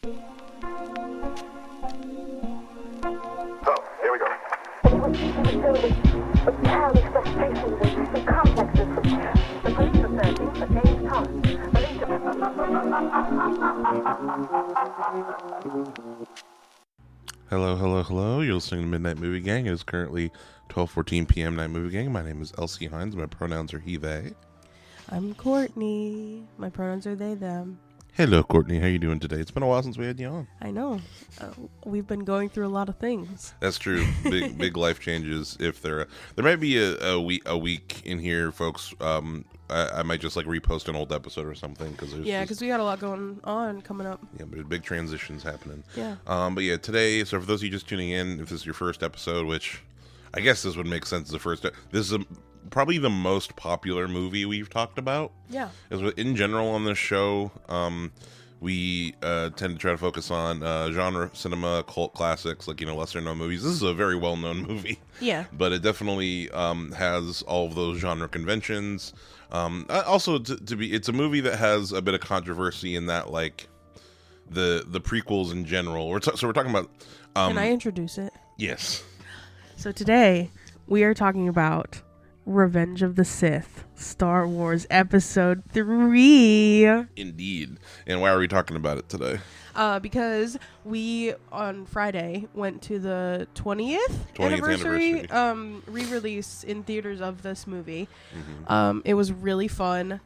So, here we go. It was filled with childish frustrations and complexes. The police are searching for James Thomas. Hello. You're listening to Midnight Movie Gang. It is currently 12:14 p.m. Night Movie Gang. My name is Elsie Hines. My pronouns are he, they. I'm Courtney. My pronouns are they, them. Hello, Courtney. How you doing today? It's been a while since we had you on. I know. We've been going through a lot of things. That's true. Big life changes. If there might be a week in here, folks. I might just like repost an old episode or something because we got a lot going on coming up. Yeah, but big transitions happening. Yeah. But yeah, today. So for those of you just tuning in, if this is your first episode, which I guess this would make sense as the first. This is probably the most popular movie we've talked about. Yeah. In general on this show, we tend to try to focus on genre cinema, cult classics, like, lesser known movies. This is a very well known movie. Yeah. But it definitely has all of those genre conventions. Also, it's a movie that has a bit of controversy in that, like, the prequels in general. So we're talking about. Can I introduce it? Yes. So today we are talking about Revenge of the Sith, Star Wars Episode 3. Indeed. And why are we talking about it today? Because we, on Friday, went to the 20th anniversary. Re-release in theaters of this movie. Mm-hmm. It was really fun.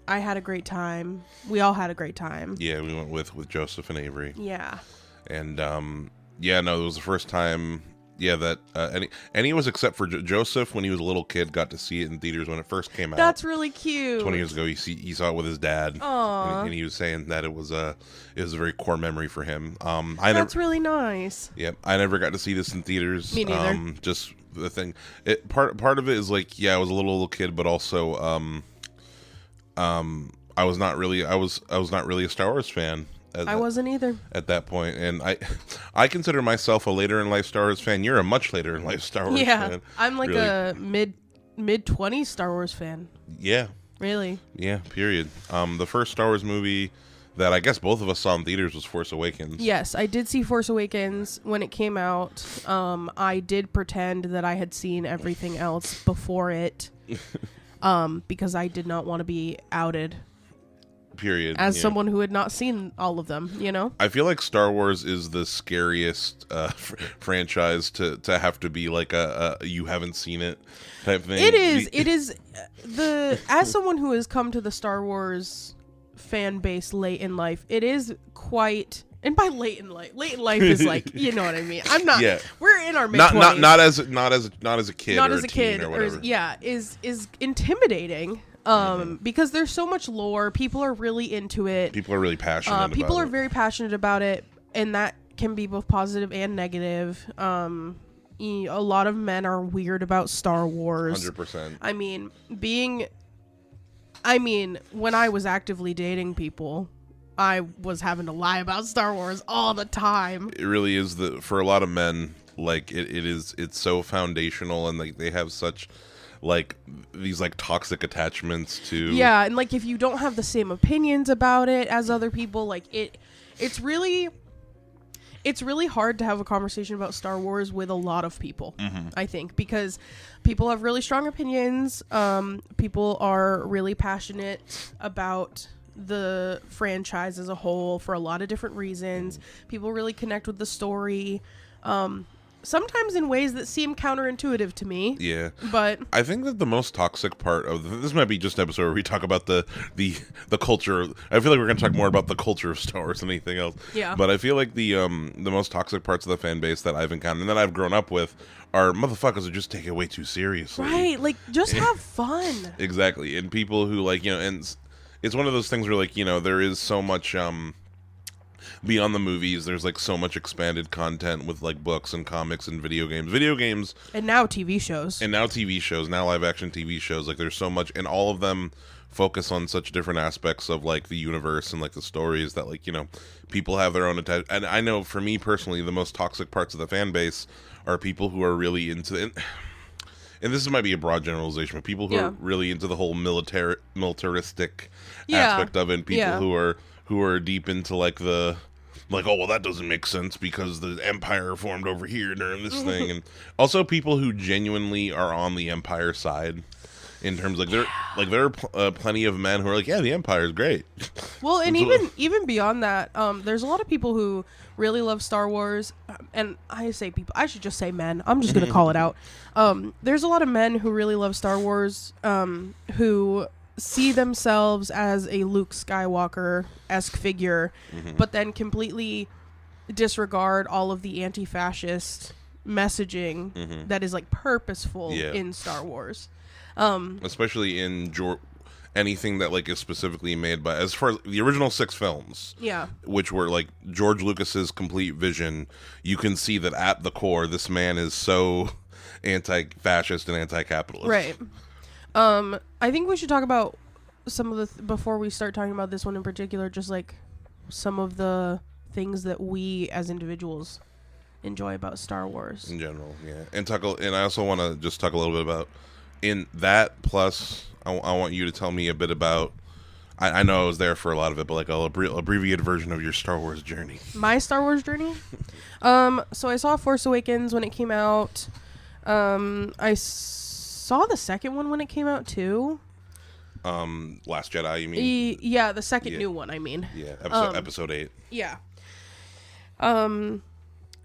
I had a great time. We all had a great time. Yeah, we went with Joseph and Avery. Yeah. And, it was the first time... Yeah, that any of us except for Joseph, when he was a little kid, got to see it in theaters when it first came out. That's really cute. 20 years ago, he saw it with his dad. Aww. And he was saying that it was a very core memory for him. That's really nice. Yep, I never got to see this in theaters. Me neither. Just the thing, part of it is like, yeah, I was a little kid, but also I was not really a Star Wars fan. I wasn't either at that point, and I consider myself a later in life Star Wars fan. You're a much later in life Star Wars fan. Yeah, I'm like really. A mid-20s Star Wars fan. Yeah, really. Yeah, period. The first Star Wars movie that I guess both of us saw in theaters was Force Awakens. Yes, I did see Force Awakens when it came out. I did pretend that I had seen everything else before it, because I did not want to be outed. Period. As someone who had not seen all of them, I feel like Star Wars is the scariest franchise to have to be like a you haven't seen it type thing. It is as someone who has come to the Star Wars fan base late in life, it is quite. And by late in life is like, you know what I mean. I'm not. Yeah. We're in our mid-20s. Not as a kid. Not or as a kid, or whatever. Is intimidating. Because there's so much lore, people are really into it. People are really passionate. People are very passionate about it, and that can be both positive and negative. A lot of men are weird about Star Wars. 100%. When I was actively dating people, I was having to lie about Star Wars all the time. It really is for a lot of men, like it's so foundational, and like they have such like these like toxic attachments to. Yeah, and like if you don't have the same opinions about it as other people, like it's really hard to have a conversation about Star Wars with a lot of people. Mm-hmm. I think because people have really strong opinions. People are really passionate about the franchise as a whole for a lot of different reasons. People really connect with the story. Sometimes in ways that seem counterintuitive to me. Yeah. But I think that the most toxic part of this might be just an episode where we talk about the culture. I feel like we're going to talk more about the culture of Star Wars than anything else. Yeah. But I feel like the most toxic parts of the fan base that I've encountered and that I've grown up with are motherfuckers who just take it way too seriously. Right. Like, just have fun. Exactly. And people who like, and it's one of those things where like, there is so much beyond the movies, there's like so much expanded content with like books and comics and video games and now TV shows, now live action TV shows. Like there's so much, and all of them focus on such different aspects of like the universe and like the stories that like people have their own and I know for me personally the most toxic parts of the fan base are people who are really into it. And this might be a broad generalization, but people who are really into the whole militaristic aspect of it, and people who are deep into like the oh well that doesn't make sense because the Empire formed over here during this thing, and also people who genuinely are on the Empire side. In terms there are plenty of men who are like, yeah, the Empire is great. Well, and even beyond that, there's a lot of people who really love Star Wars, and I say people, I should just say men. I'm just gonna call it out. There's a lot of men who really love Star Wars, who see themselves as a Luke Skywalker-esque figure, but then completely disregard all of the anti-fascist messaging that is like purposeful in Star Wars. Especially in anything that like is specifically made by, as far as the original 6 films, which were like George Lucas's complete vision, you can see that at the core, this man is so anti-fascist and anti-capitalist. Right. I think we should talk about some of the before we start talking about this one in particular, just like some of the things that we as individuals enjoy about Star Wars in general. And I also want to just talk a little bit about. In that, plus, I want you to tell me a bit about. I know I was there for a lot of it, but like a abbreviated version of your Star Wars journey. My Star Wars journey. So I saw Force Awakens when it came out. I saw the second one when it came out too. Last Jedi, you mean? Yeah, the second new one. I mean. Yeah, episode 8. Yeah. When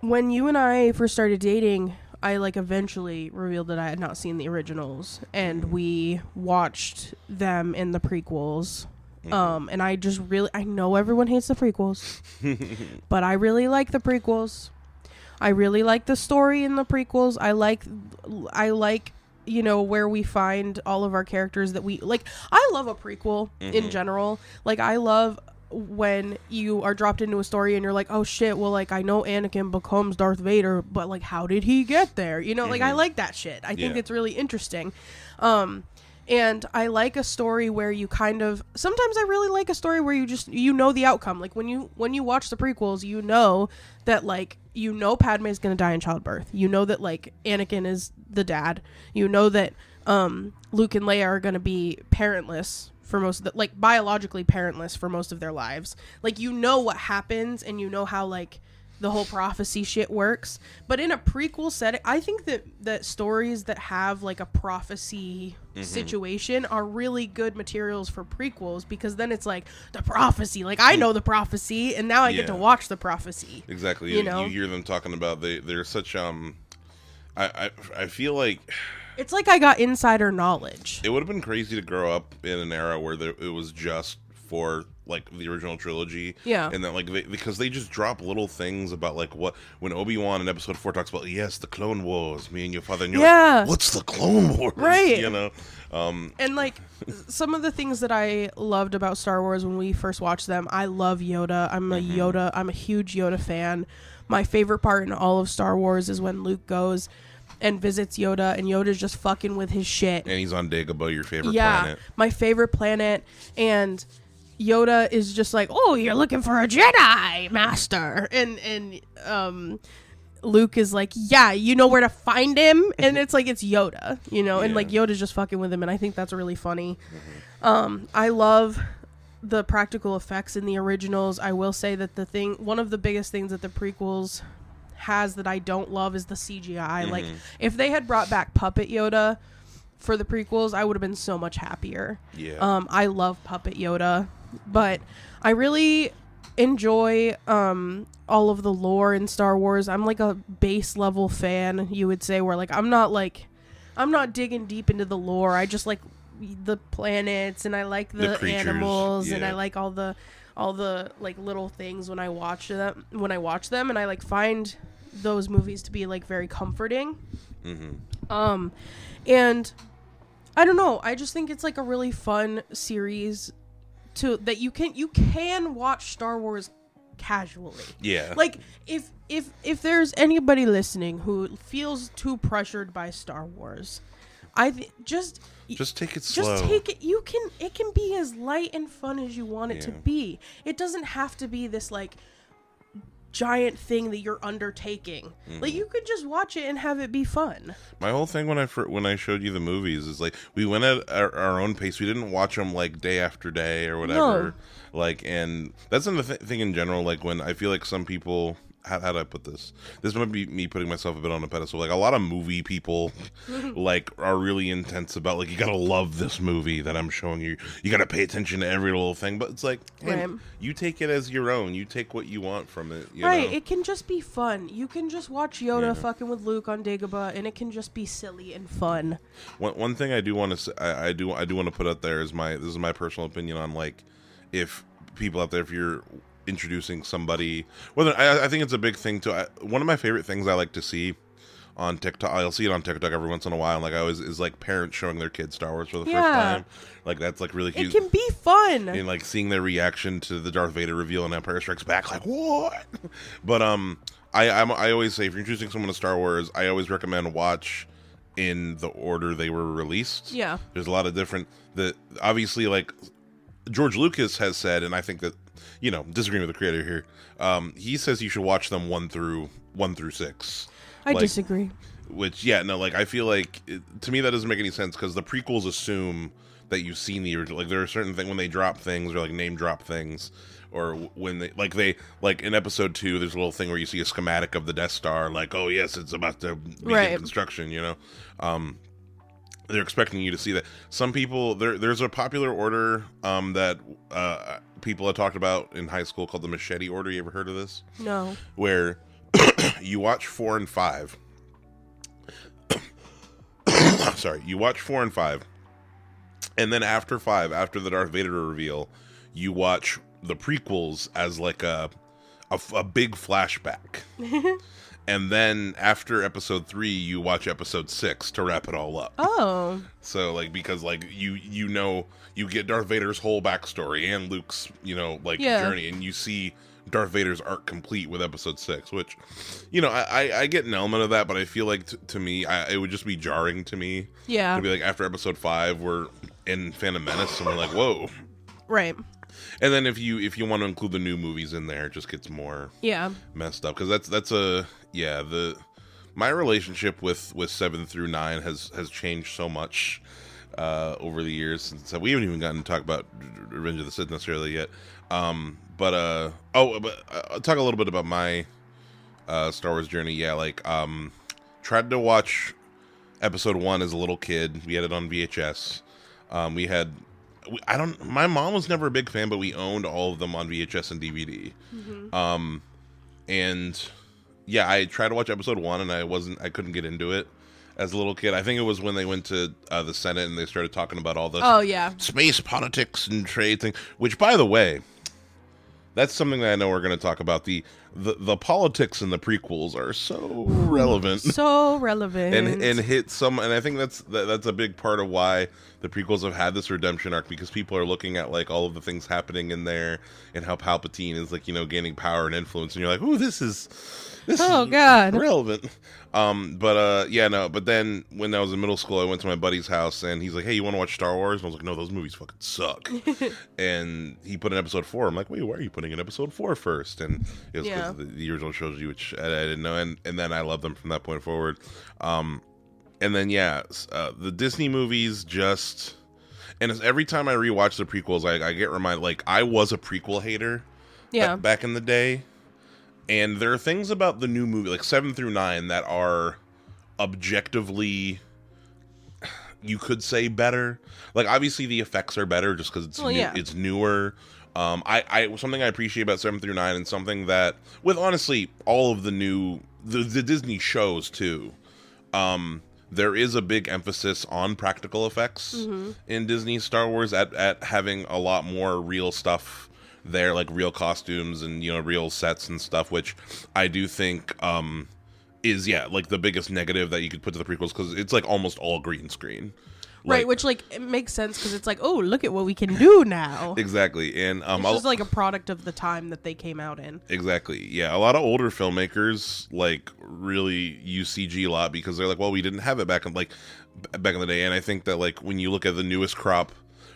you and I first started dating, I like eventually revealed that I had not seen the originals, and we watched them in the prequels. And I know everyone hates the prequels, but I really like the prequels. I really like the story in the prequels. I like, where we find all of our characters that we like. I love a prequel in general. Like, I love when you are dropped into a story and you're like, oh shit, well, like, I know Anakin becomes Darth Vader, but like, how did he get there? Like, I like that shit. I think it's really interesting. And I like a story where you sometimes I really like a story where you just, the outcome. Like, when you watch the prequels, that like, Padme is going to die in childbirth. That like Anakin is the dad. That Luke and Leia are going to be parentless for most of like biologically parentless for most of their lives. Like, what happens, and how like the whole prophecy shit works. But in a prequel setting, I think that stories that have like a prophecy situation are really good materials for prequels, because then it's like the prophecy, like I know the prophecy, and now I get to watch the prophecy. Exactly. You hear them talking about they're such I feel like it's like I got insider knowledge. It would have been crazy to grow up in an era where it was just for like the original trilogy, and that like because they just drop little things about like when Obi-Wan in Episode 4 talks about the Clone Wars, me and your father, and you're like, what's the Clone Wars, right? And like some of the things that I loved about Star Wars when we first watched them, I love Yoda. I'm a huge Yoda fan. My favorite part in all of Star Wars is when Luke goes and visits Yoda, and Yoda's just fucking with his shit. And he's on Dagobah, your favorite planet. Yeah, my favorite planet. And Yoda is just like, oh, you're looking for a Jedi Master. And Luke is like, yeah, you know where to find him? And it's like, it's Yoda, and like Yoda's just fucking with him. And I think that's really funny. I love the practical effects in the originals. I will say that one of the biggest things that the prequels has that I don't love is the CGI. Like, if they had brought back Puppet Yoda for the prequels, I would have been so much happier. I love Puppet Yoda, but I really enjoy all of the lore in Star Wars. I'm like a base level fan, you would say, where like I'm not digging deep into the lore. I just like the planets, and I like the animals, and I like all the like little things when I watch them, and I like find those movies to be like very comforting. And I don't know, I just think it's like a really fun series that you can watch Star Wars casually. Like, if there's anybody listening who feels too pressured by Star Wars, just take it slow. Just take it. It can be as light and fun as you want it to be. It doesn't have to be this like giant thing that you're undertaking. Like, you could just watch it and have it be fun. My whole thing when I showed you the movies is like we went at our own pace. We didn't watch them like day after day or whatever. No. Like, and that's the thing in general. Like, when I feel like some people, how do I put this? This might be me putting myself a bit on a pedestal. Like, a lot of movie people, like, are really intense about, like, you gotta love this movie that I'm showing you. You gotta pay attention to every little thing. But it's like, hey, you take it as your own. You take what you want from it. You know? It can just be fun. You can just watch Yoda fucking with Luke on Dagobah, and it can just be silly and fun. One thing I do want to say, I do want to put out there is this is my personal opinion on, like, if people out there, if you're introducing somebody, whether I think it's a big thing too. One of my favorite things I like to see on TikTok, I'll see it on TikTok every once in a while, and like I always is like parents showing their kids Star Wars for the first time. Like, that's like really cute. It can be fun, and like seeing their reaction to the Darth Vader reveal in Empire Strikes Back, like what? But I always say, if you're introducing someone to Star Wars, I always recommend watch in the order they were released. Yeah, there's a lot of different. Obviously, like George Lucas has said, and I think that, you know, disagreeing with the creator here, he says you should watch them 1 through 6. I disagree. Which, yeah, no, like, I feel like, to me that doesn't make any sense, because the prequels assume that you've seen the original. Like, there are certain things when they drop things, or like name drop things, or when they like in episode 2, there's a little thing where you see a schematic of the Death Star, like, oh yes, it's about to begin construction, you know. They're expecting you to see that. Some people, there's a popular order that people had talked about in high school called the Machete Order. You ever heard of this? No. Where you watch 4 and 5. Sorry, you watch 4 and 5, and then after 5, after the Darth Vader reveal, you watch the prequels as like a big flashback. And then after episode 3, you watch episode 6 to wrap it all up. Oh. So, like, because, like, you know, you get Darth Vader's whole backstory and Luke's, you know, like, journey, and you see Darth Vader's arc complete with episode 6, which, you know, I get an element of that, but I feel like, to me, it would just be jarring to me. Yeah. To be like, after episode 5, we're in Phantom Menace, and we're like, whoa. Right. And then if you want to include the new movies in there, it just gets more messed up, because that's my relationship with 7 through 9 has changed so much over the years. Since we haven't even gotten to talk about Revenge of the Sith necessarily yet. But I'll talk a little bit about my Star Wars journey. Yeah, like tried to watch episode 1 as a little kid. We had it on VHS. My mom was never a big fan, but we owned all of them on VHS and DVD. Mm-hmm. And yeah, I tried to watch episode 1 and I couldn't get into it as a little kid. I think it was when they went to the Senate and they started talking about all the space politics and trade thing, which, by the way, that's something that I know we're going to talk about. The politics in the prequels are so relevant. So relevant. and hit some, and I think that's a big part of why the prequels have had this redemption arc, because people are looking at like all of the things happening in there and how Palpatine is, like, you know, gaining power and influence, and you're like, ooh, this is God, relevant. But then when I was in middle school, I went to my buddy's house and he's like, hey, you want to watch Star Wars? And I was like, no, those movies fucking suck. And he put in episode 4. I'm like, wait, why are you putting in episode 4 first? And it was because the original trilogy, which I didn't know, and then I loved them from that point forward. And then the Disney movies just, and every time I rewatch the prequels, I get reminded, like, I was a prequel hater back in the day. And there are things about the new movie, like 7 through 9, that are objectively, you could say, better. Like, obviously the effects are better just because it's newer. Something I appreciate about 7 through 9, and something that, with honestly all of the new the Disney shows too, there is a big emphasis on practical effects in Disney Star Wars, at having a lot more real stuff there, like real costumes and, you know, real sets and stuff, which I do think is like the biggest negative that you could put to the prequels, because it's like almost all green screen. Right, which, like, it makes sense because it's like, oh, look at what we can do now. Exactly. And it's just like a product of the time that they came out in. Exactly. Yeah, a lot of older filmmakers, like, really use CG a lot because they're like, well, we didn't have it back in the day. And I think that, like, when you look at the newest crop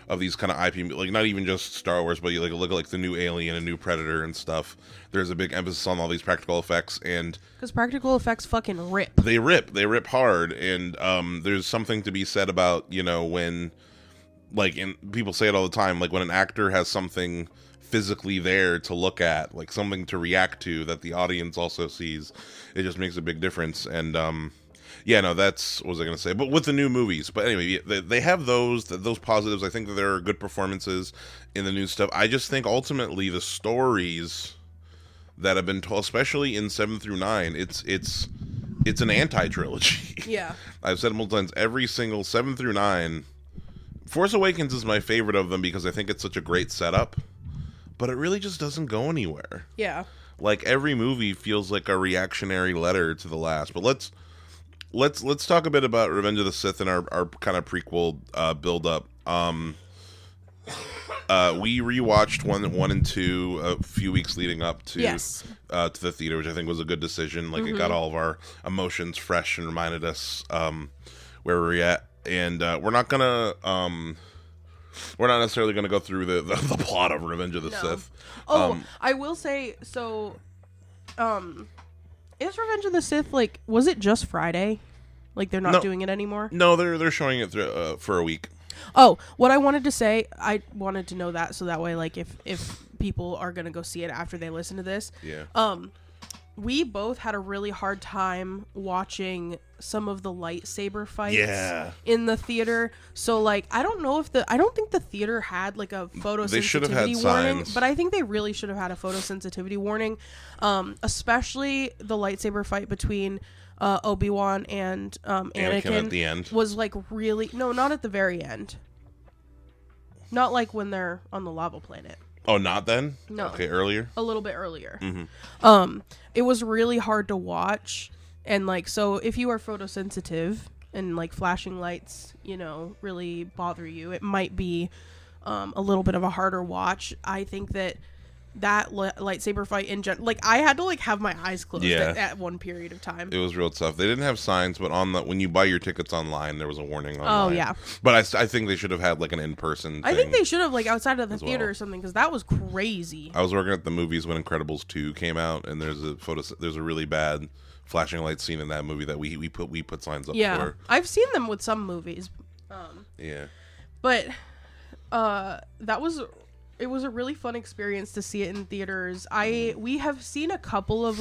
of these kind of IP, like not even just Star Wars, but you like look at like the new Alien and new Predator and stuff. There's a big emphasis on all these practical effects, and because practical effects fucking rip. They rip hard, and there's something to be said about when people say it all the time, like when an actor has something physically there to look at, like something to react to that the audience also sees, it just makes a big difference. And that's what was I gonna say. But with the new movies, but anyway, they have those positives. I think that there are good performances in the new stuff. I just think ultimately the stories that have been told, especially in 7 through 9, it's an anti-trilogy. Yeah, I've said multiple times, every single 7 through 9, Force Awakens is my favorite of them because I think it's such a great setup, but it really just doesn't go anywhere. Yeah, like every movie feels like a reactionary letter to the last. But let's talk a bit about Revenge of the Sith and our kind of prequel build up. We rewatched 1 and 2 a few weeks leading up to to the theater, which I think was a good decision. Like it got all of our emotions fresh and reminded us where we're at. And we're not necessarily gonna go through the plot of Revenge of the Sith. I will say so. Is Revenge of the Sith was it just Friday? Like they're not doing it anymore? No, they're showing it for a week. Oh, what I wanted to say, I wanted to know that so that way, if people are gonna go see it after they listen to this, we both had a really hard time watching some of the lightsaber fights in the theater. So I don't think the theater had a photosensitivity warning, but I think they really should have had a photosensitivity warning, especially the lightsaber fight between Obi-Wan and Anakin at the end was really not at the very end, not when they're on the lava planet. Oh, not then? No. Okay, earlier? A little bit earlier. Mm-hmm. It was really hard to watch, and so if you are photosensitive and flashing lights, really bother you, it might be a little bit of a harder watch. I think that lightsaber fight in general, I had to have my eyes closed at one period of time. It was real tough. They didn't have signs, but when you buy your tickets online, there was a warning online. Oh yeah, but I think they should have had an in-person. I think they should have outside of the theater or something, because that was crazy. I was working at the movies when Incredibles 2 came out, and there's a really bad flashing light scene in that movie that we put signs up for. Yeah, I've seen them with some movies. But it was a really fun experience to see it in theaters. We have seen a couple of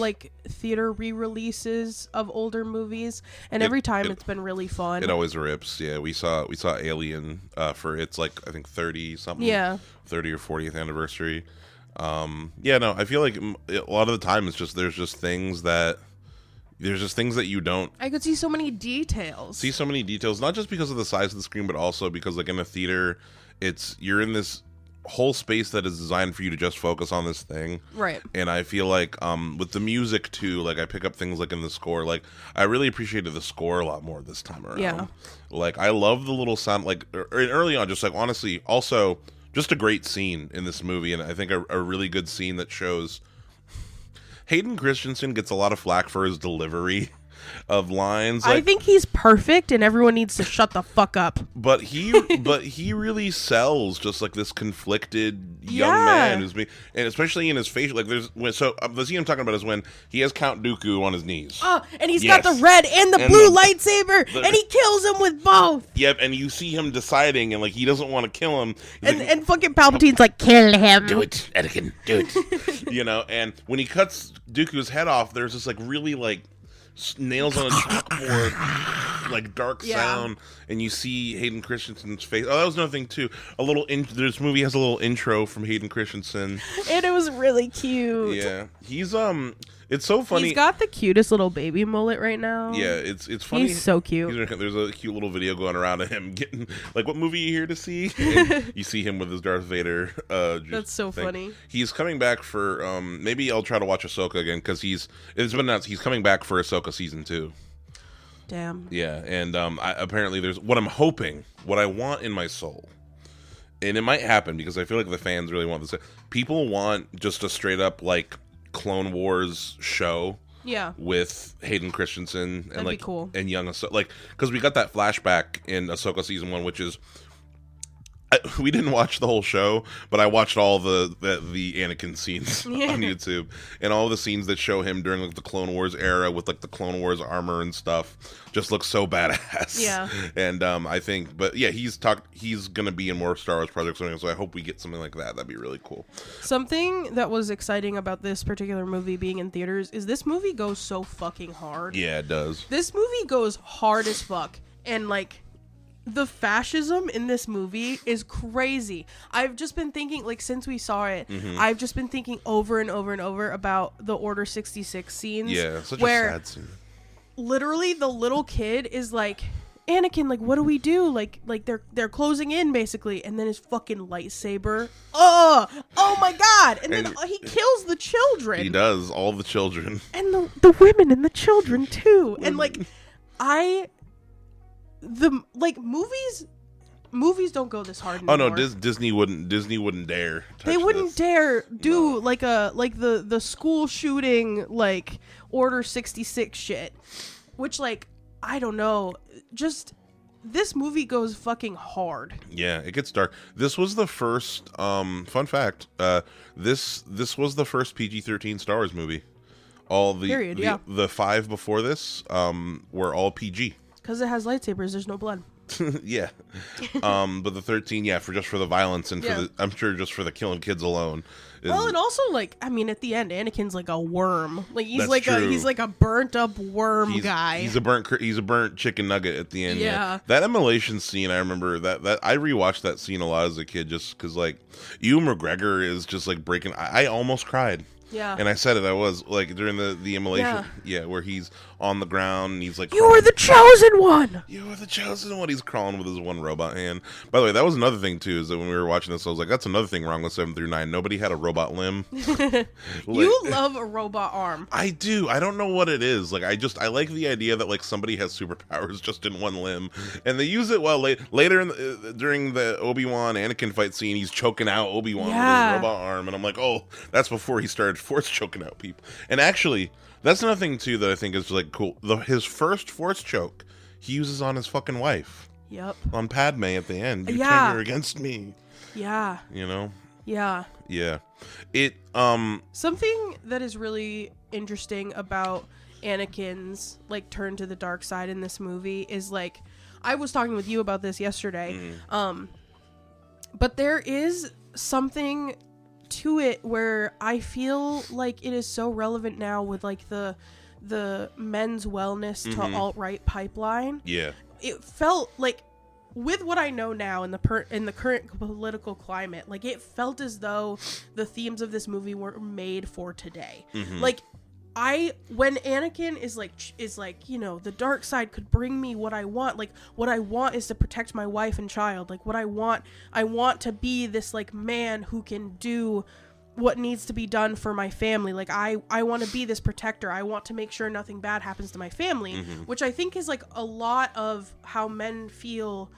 theater re-releases of older movies, and every time it's been really fun. It always rips. Yeah, we saw Alien for its I think 30 something. Yeah. 30 or 40th anniversary. I feel like a lot of the time it's just there's just things that you don't. I could see so many details. Not just because of the size of the screen, but also because in a theater, you're in this whole space that is designed for you to just focus on this thing, right? And I feel with the music too, I pick up things in the score. I really appreciated the score a lot more this time around. Yeah, I love the little sound. Early on, just honestly, also just a great scene in this movie, and I think a really good scene that shows Hayden Christensen gets a lot of flack for his delivery of lines. I think he's perfect, and everyone needs to shut the fuck up. But he really sells just this conflicted young man who's and especially in his face. The scene I'm talking about is when he has Count Dooku on his knees. Oh, and he's got the red and the blue lightsaber, and he kills him with both. Yep, and you see him deciding, and he doesn't want to kill him. And fucking Palpatine's kill him. Do it, Anakin, do it. And when he cuts Dooku's head off, there's this really nails on a chalkboard, dark sound, and you see Hayden Christensen's face. Oh, that was another thing too. This movie has a little intro from Hayden Christensen, and it was really cute. Yeah, he's it's so funny. He's got the cutest little baby mullet right now. Yeah, it's funny. He's so cute. There's a cute little video going around of him getting what movie are you here to see? And you see him with his Darth Vader. That's so funny. He's coming back for maybe I'll try to watch Ahsoka again because it's been announced he's coming back for Ahsoka season 2. Damn. Yeah, and apparently there's what I want in my soul, and it might happen because I feel like the fans really want this. People want just a straight up Clone Wars show, with Hayden Christensen and That'd be cool. and young Ahsoka, because we got that flashback in Ahsoka season 1, which is we didn't watch the whole show, but I watched all the Anakin scenes Yeah. on YouTube, and all the scenes that show him during like the Clone Wars era with like the Clone Wars armor and stuff just look so badass. Yeah. And I think, but yeah, he's gonna be in more Star Wars projects, so I hope we get something like that. That'd be really cool. Something that was exciting about this particular movie being in theaters is this movie goes so fucking hard. Yeah, it does. This movie goes hard as fuck, and like the fascism in this movie is crazy. I've just been thinking, like, since we saw it, I've just been thinking over and over and over about the Order 66 scenes. Yeah, such where a sad scene. Literally the little kid is like, Anakin, like, what do we do? Like they're closing in basically, and then his fucking lightsaber. Oh my god! And then he kills the children. He does, all the children, and the women and the children too. And like, movies don't go this hard anymore. Oh no, Disney wouldn't dare touch they wouldn't this. dare do like the school shooting, like Order 66 shit, which, like, I don't know, just this movie goes fucking hard. Yeah, it gets dark. This was the first fun fact, this was the first PG-13 Star Wars movie. All the 5 before this were all PG. Because it has lightsabers, there's no blood. Yeah. But the 13, yeah, for the violence and Yeah. I'm sure just for the killing kids alone. Well, and also, like, I mean, at the end, Anakin's like a worm. Like, he's That's like true. he's like a burnt up worm guy. He's a burnt chicken nugget at the end. Yeah. That immolation scene, I remember that I rewatched that scene a lot as a kid just because, like, Ewan McGregor is just like breaking. I almost cried. Yeah. And I said it. I was like during the immolation. Yeah, where he's on the ground and he's like, "You are the chosen one. You are the chosen one." He's crawling with his one robot hand. By the way, that was another thing too. Is that when we were watching this, I was like, "That's another thing wrong with 7 through 9. Nobody had a robot limb." You love a robot arm. I do. I don't know what it is. Like, I like the idea that like somebody has superpowers just in one limb, and they use it well later during the Obi-Wan Anakin fight scene. He's choking out Obi-Wan with his robot arm, and I'm like, oh, that's before he started force choking out people. And actually, that's another thing too that I think is like cool. His first force choke he uses on his fucking wife. Yep. On Padme at the end. You Yeah. turn her against me. Yeah. You know. Yeah. Yeah. It Something that is really interesting about Anakin's like turn to the dark side in this movie is, like, I was talking with you about this yesterday. But there is something to it where I feel like it is so relevant now with like the men's wellness to alt-right pipeline. Yeah. It felt like, with what I know now in the current political climate, like, it felt as though the themes of this movie were made for today. Like, when Anakin is like, you know, the dark side could bring me what I want. Like, what I want is to protect my wife and child. Like, what I want to be this, like, man who can do what needs to be done for my family. Like, I want to be this protector. I want to make sure nothing bad happens to my family, which I think is like a lot of how men feel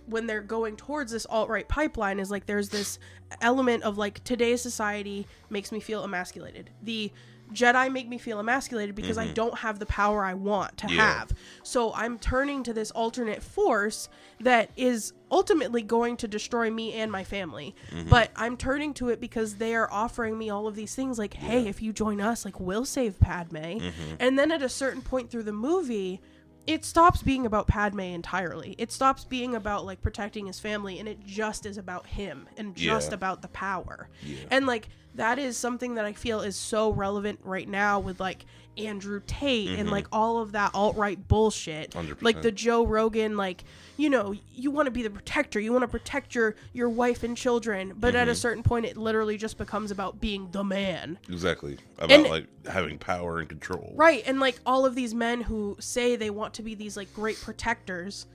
when they're going towards this alt-right pipeline. Is like, there's this element of like, today's society makes me feel emasculated. The Jedi make me feel emasculated because I don't have the power I want to have. So I'm turning to this alternate force that is ultimately going to destroy me and my family. But I'm turning to it because they are offering me all of these things like, hey, if you join us, like, we'll save Padme. And then at a certain point through the movie, it stops being about Padme entirely. It stops being about, like, protecting his family, and it just is about him and just about the power. And, like, that is something that I feel is so relevant right now with, like, Andrew Tate and, like, all of that alt-right bullshit. 100%. Like the Joe Rogan, like, you know, you want to be the protector. You want to protect your wife and children. But at a certain point, it literally just becomes about being the man. Exactly. About, like, having power and control. Right. And, like, all of these men who say they want to be these, like, great protectors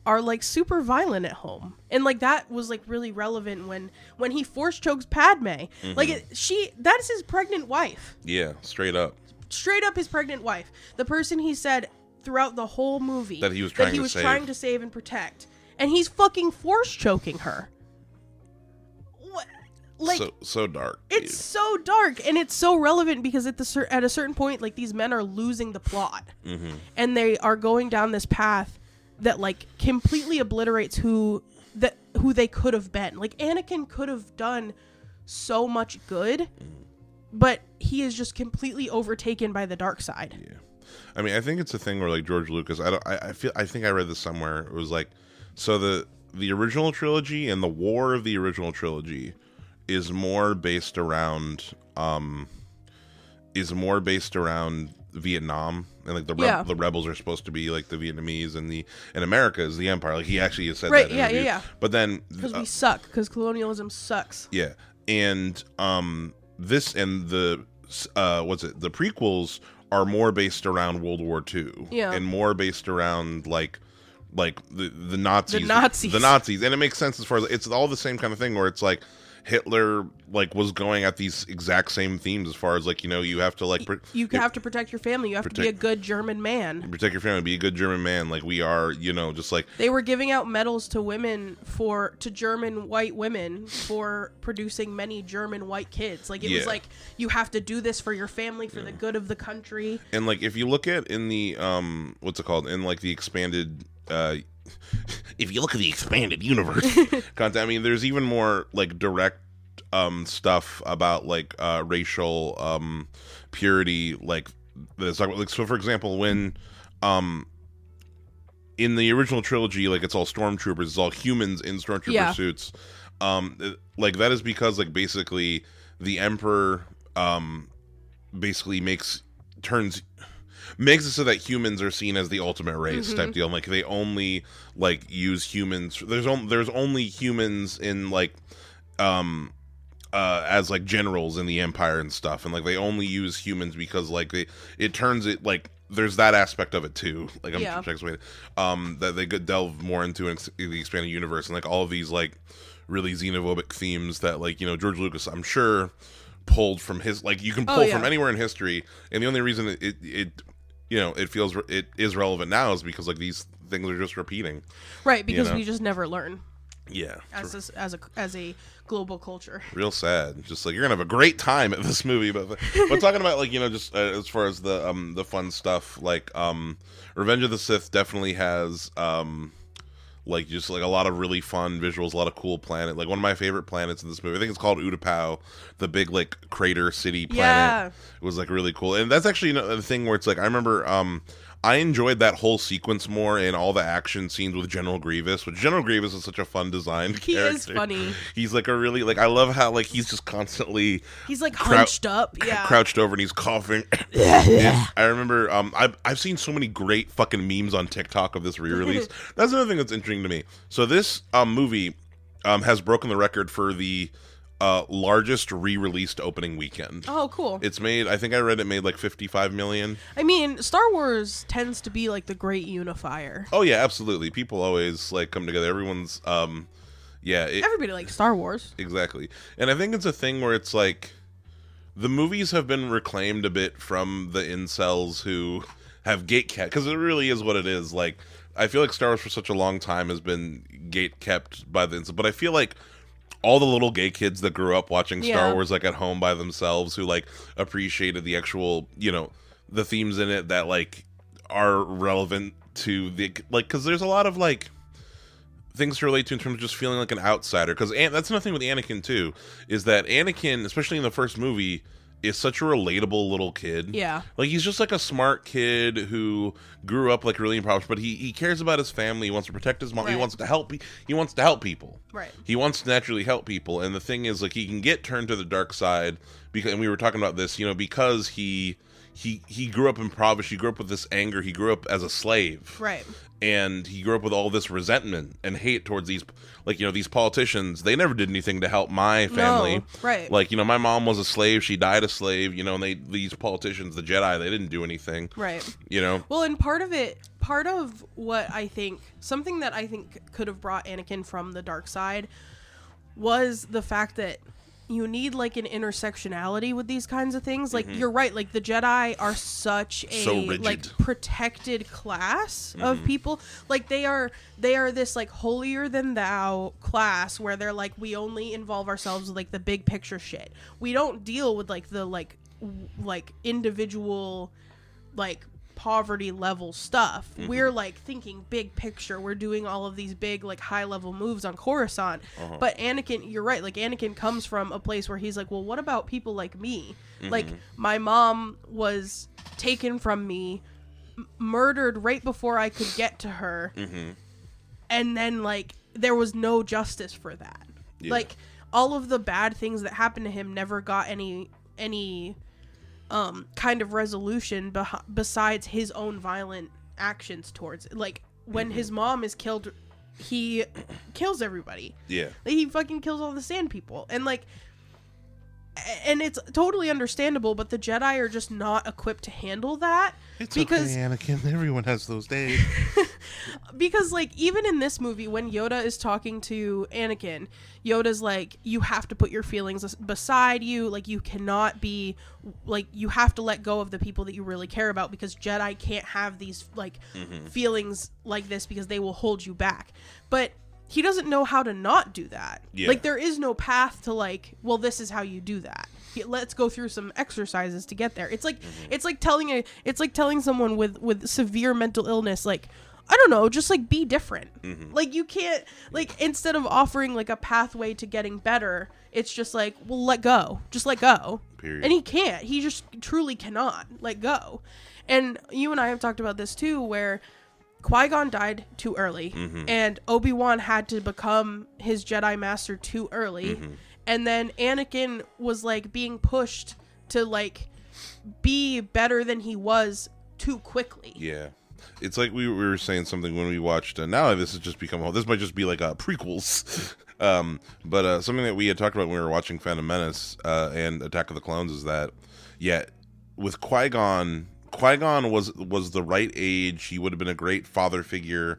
are, like, super violent at home. And, like, that was, like, really relevant when he force chokes Padme. Like, that's his pregnant wife. Yeah, straight up His pregnant wife. The person he said throughout the whole movie that he was trying to save and protect. And he's fucking force choking her. What? Like, so dark. It's so dark, and it's so relevant because at a certain point, like, these men are losing the plot. And they are going down this path that, like, completely obliterates who who they could have been. Like, Anakin could have done so much good, but he is just completely overtaken by the dark side. Yeah. I mean, I think it's a thing where, like, George Lucas, I think I read this somewhere. It was like, so the original trilogy and the war of the original trilogy is more based around Vietnam, and like the rebels are supposed to be like the Vietnamese, and America is the empire. Like, he actually has said that in an interview. But then because we suck, because colonialism sucks. Yeah. And this and the the prequels are more based around World War II. Yeah. And more based around like the Nazis. The Nazis. And it makes sense as far as it's all the same kind of thing where it's like Hitler like was going at these exact same themes as far as like, you know, you have to like you have to protect your family. You have to be a good German man. Protect your family, be a good German man. Like, we are, you know, just like they were giving out medals to to German white women for producing many German white kids. Like, it was like, you have to do this for your family, for the good of the country. And like, if you look at in the what's it called, in like the expanded if you look at the expanded universe content, I mean, there's even more like direct stuff about like racial purity, like this. Like, so for example, when in the original trilogy, like, it's all stormtroopers, it's all humans in stormtrooper suits. Like, that is because like basically the Emperor basically makes it so that humans are seen as the ultimate race type deal. Like, they only like use humans. There's only humans in like as like generals in the Empire and stuff, and like they only use humans because like it turns it like there's that aspect of it too. Like, I'm trying to explain it, that they could delve more into in the expanded universe, and like all of these like really xenophobic themes that, like, you know, George Lucas, I'm sure, pulled from his, like, you can pull from anywhere in history, and the only reason it you know, it is relevant now is because like these things are just repeating, right? Because, you know, we just just never learn. Yeah, as a global culture. Real sad. Just like, you're gonna have a great time at this movie, but talking about, like, you know, just as far as the fun stuff, like Revenge of the Sith definitely has like just like a lot of really fun visuals, a lot of cool planet. Like, one of my favorite planets in this movie, I think it's called Utapau, the big like crater city planet. It was like really cool, and that's actually the thing where it's like, I remember I enjoyed that whole sequence more in all the action scenes with General Grievous, which General Grievous is such a fun designed character. He is funny. He's like a really, like, I love how like he's just constantly, he's like hunched up, crouched over, and he's coughing. I remember I've seen so many great fucking memes on TikTok of this re-release. That's another thing that's interesting to me. So this movie has broken the record for the largest re-released opening weekend. Oh, cool. It's made, I think I read it made like 55 million. I mean, Star Wars tends to be like the great unifier. Oh yeah, absolutely. People always like come together. Everyone's everybody likes Star Wars. Exactly. And I think it's a thing where it's like the movies have been reclaimed a bit from the incels who have gatekept, because it really is what it is. Like, I feel like Star Wars for such a long time has been gatekept by the incels, but I feel like all the little gay kids that grew up watching Star Wars, like, at home by themselves, who like appreciated the actual, you know, the themes in it that like are relevant to the, like, because there's a lot of like things to relate to in terms of just feeling like an outsider. Because that's another thing with Anakin too, is that Anakin, especially in the first movie, is such a relatable little kid. Yeah. Like, he's just like a smart kid who grew up like really impoverished, but he cares about his family. He wants to protect his mom. Right. He wants to help people. Right. He wants to naturally help people. And the thing is, like, he can get turned to the dark side because, and we were talking about this, you know, because he grew up impoverished. He grew up with this anger. He grew up as a slave. Right. And he grew up with all this resentment and hate towards these, like, you know, these politicians. They never did anything to help my family. No, right. Like, you know, my mom was a slave. She died a slave, you know, and these politicians, the Jedi, they didn't do anything. Right. You know? Well, and part of what I think, something that I think could have brought Anakin from the dark side was the fact that you need like an intersectionality with these kinds of things. Like, you're right, like the Jedi are such a like protected class of people. Like, they are this like holier than thou class where they're like, we only involve ourselves with like the big picture shit. We don't deal with like the like individual like poverty level stuff. We're like thinking big picture. We're doing all of these big like high level moves on Coruscant. But Anakin, you're right, like Anakin comes from a place where he's like, well, what about people like me? Like my mom was taken from me, murdered right before I could get to her. And then like there was no justice for that. Like all of the bad things that happened to him never got any kind of resolution besides his own violent actions towards it. Like when his mom is killed, he kills everybody. Like, he fucking kills all the sand people. And like, and it's totally understandable, but the Jedi are just not equipped to handle that. It's because okay, Anakin. Everyone has those days. Because like even in this movie, when Yoda is talking to Anakin, Yoda's like, you have to put your feelings beside you. Like you cannot be like, you have to let go of the people that you really care about, because Jedi can't have these like feelings like this because they will hold you back. But he doesn't know how to not do that. Like there is no path to like, well, this is how you do that. Let's go through some exercises to get there. It's like it's like telling someone with severe mental illness, like, I don't know, just like be different. Like you can't, like, instead of offering like a pathway to getting better, it's just like, well, let go. Just let go. Period. And he can't. He just truly cannot let go. And you and I have talked about this too, where Qui-Gon died too early, and Obi-Wan had to become his Jedi Master too early, and then Anakin was like being pushed to like be better than he was too quickly. It's like we were saying something when we watched, now this has just become, this might just be like prequels, but something that we had talked about when we were watching Phantom Menace and Attack of the Clones is that, with Qui-Gon was the right age. He would have been a great father figure.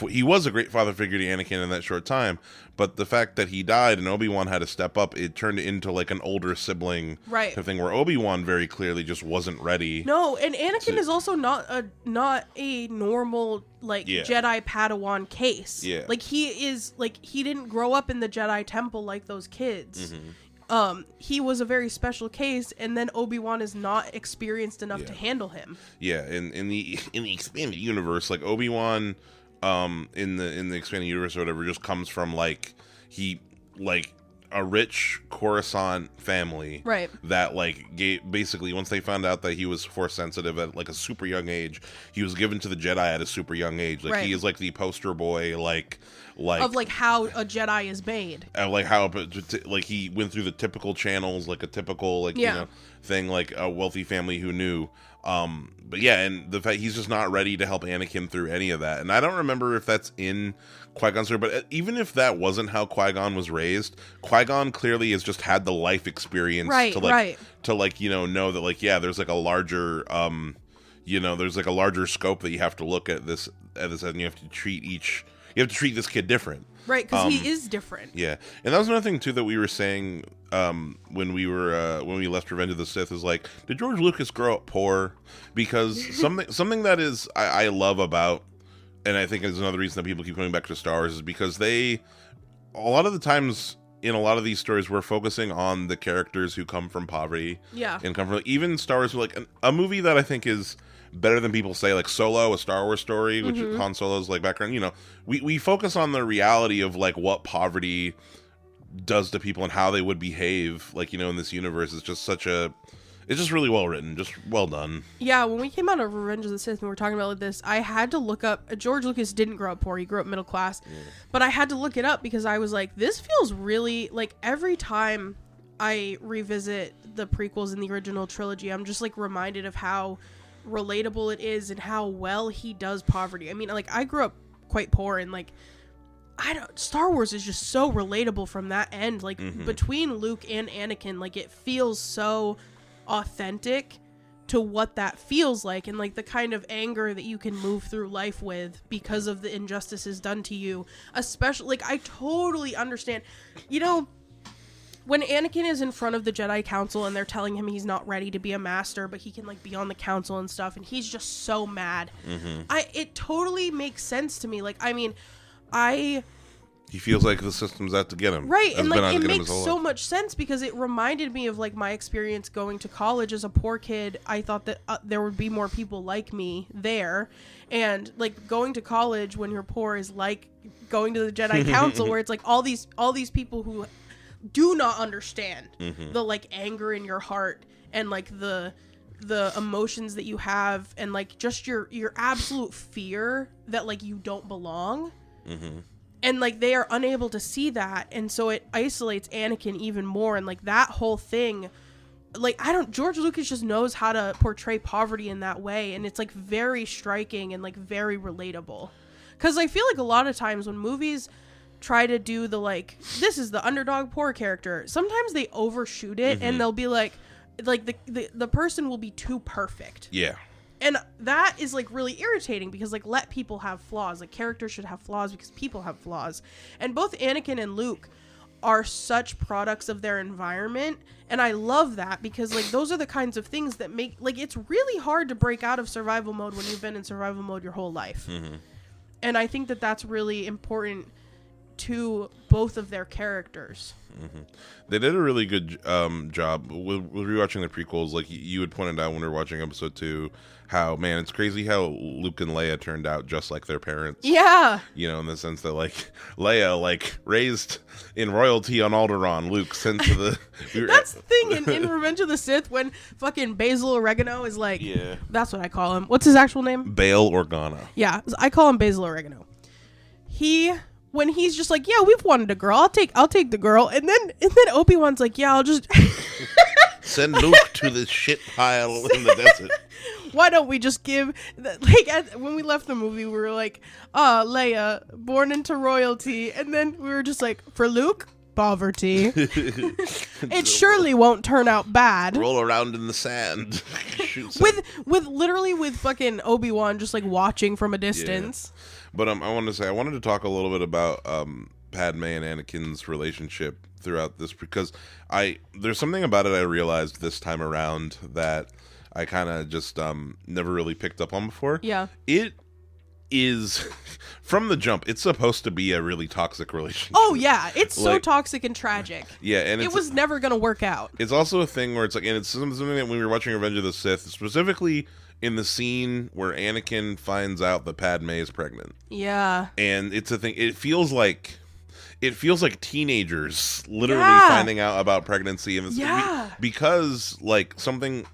He was a great father figure to Anakin in that short time. But the fact that he died and Obi-Wan had to step up, it turned into like an older sibling type thing, where Obi-Wan very clearly just wasn't ready. No, and Anakin is also not a normal like Jedi Padawan case. Like he didn't grow up in the Jedi Temple like those kids. He was a very special case, and then Obi-Wan is not experienced enough to handle him. In the expanded universe, like Obi-Wan, in the expanded universe or whatever, just comes from like a rich Coruscant family, that like basically once they found out that he was force sensitive at like a super young age, he was given to the Jedi at a super young age. Like he is like the poster boy, like of like how a Jedi is made, like how like he went through the typical channels, like a typical like you know thing, like a wealthy family who knew. But and the fact he's just not ready to help Anakin through any of that. And I don't remember if that's in Qui-Gon's story, but even if that wasn't how Qui-Gon was raised, Qui-Gon clearly has just had the life experience to like you know that like there's like a larger there's like a larger scope that you have to look at this and you have to treat this kid different. Right, because he is different. And that was another thing too that we were saying when we left Revenge of the Sith, is like, did George Lucas grow up poor? Because something that is I love about, and I think is another reason that people keep coming back to Star Wars, is because a lot of the times in a lot of these stories we're focusing on the characters who come from poverty. And come from, even Star Wars, like a movie that I think is better than people say, like Solo, a Star Wars story, which Han Solo's like background, we focus on the reality of like what poverty does to people and how they would behave, like, in this universe. It's just it's just really well written, just well done. When we came out of Revenge of the Sith and we were talking about this, I had to look up, George Lucas didn't grow up poor, he grew up middle class, but I had to look it up because I was like, this feels really, like, every time I revisit the prequels in the original trilogy, I'm just like reminded of how relatable it is and how well he does poverty. I mean, like, I grew up quite poor, and like, Star Wars is just so relatable from that end. Like, between Luke and Anakin, like, it feels so authentic to what that feels like, and like the kind of anger that you can move through life with because of the injustices done to you. Especially, like, I totally understand, when Anakin is in front of the Jedi Council and they're telling him he's not ready to be a master, but he can like be on the council and stuff, and he's just so mad. It totally makes sense to me. Like, I mean, I He feels like the system's out to get him. Right, and like it makes so life. Much sense because it reminded me of like my experience going to college as a poor kid. I thought that there would be more people like me there, and like going to college when you're poor is like going to the Jedi Council where it's like all these people who do not understand the like anger in your heart and like the emotions that you have and like just your absolute fear that like you don't belong. And like they are unable to see that, and so it isolates Anakin even more. And like that whole thing, like George Lucas just knows how to portray poverty in that way, and it's like very striking and like very relatable. Because I feel like a lot of times when movies try to do the like this is the underdog poor character, sometimes they overshoot it and they'll be like the person will be too perfect. Yeah. And that is like really irritating because like let people have flaws. Like characters should have flaws because people have flaws. And both Anakin and Luke are such products of their environment, and I love that because like those are the kinds of things that make like it's really hard to break out of survival mode when you've been in survival mode your whole life. And I think that that's really important to both of their characters. They did a really good job with rewatching the prequels. Like you had pointed out when we were watching episode 2, how, man, it's crazy how Luke and Leia turned out just like their parents. Yeah. You know, in the sense that like Leia, like raised in royalty on Alderaan, Luke sent to the... That's the thing in Revenge of the Sith when fucking Basil Oregano is like... Yeah. That's what I call him. What's his actual name? Bail Organa. Yeah, I call him Basil Oregano. When he's just like, yeah, we've wanted a girl. I'll take the girl. And then Obi-Wan's like, yeah, I'll just send Luke to this shit pile in the desert. Why don't we just give when we left the movie, we were like, Leia, born into royalty. And then we were just like, for Luke, poverty. It surely won't turn out bad. Roll around in the sand. with fucking Obi-Wan just like watching from a distance. Yeah. But I wanted to talk a little bit about Padme and Anakin's relationship throughout this, because there's something about it I realized this time around that I kind of just never really picked up on before. Yeah. It is, from the jump, it's supposed to be a really toxic relationship. Oh, yeah. It's so toxic and tragic. Yeah, and it was never going to work out. It's also a thing where it's like, and it's something that when we were watching Revenge of the Sith, specifically in the scene where Anakin finds out that Padme is pregnant. Yeah. And it's a thing, it feels like teenagers literally finding out about pregnancy. And because like something,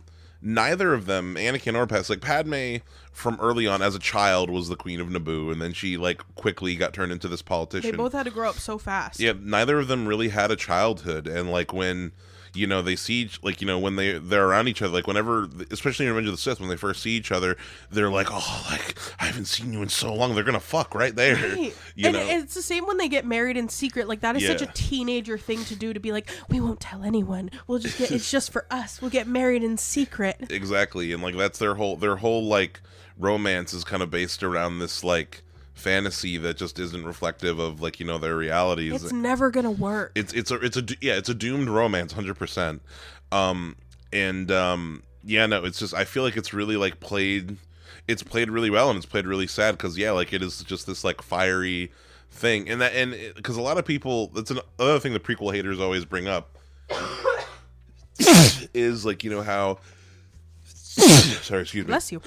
neither of them, Anakin or Padme from early on as a child was the queen of Naboo, and then she like quickly got turned into this politician. They both had to grow up so fast. Yeah, neither of them really had a childhood, and like when they see when they're around each other, like whenever, especially in Revenge of the Sith, when they first see each other, they're like, oh, like I haven't seen you in so long. They're gonna fuck right there. Right. And it's the same when they get married in secret. Like that is such a teenager thing to do, to be like, we won't tell anyone. We'll just it's just for us. We'll get married in secret. Exactly, and like that's their whole like romance is kind of based around this like fantasy that just isn't reflective of like their realities. It's never gonna work. It's a doomed romance, 100%. It's just, I feel like it's really like played really well, and it's played really sad because like it is just this like fiery thing, and because a lot of people, that's another thing the prequel haters always bring up is like how sorry, excuse me. Bless you.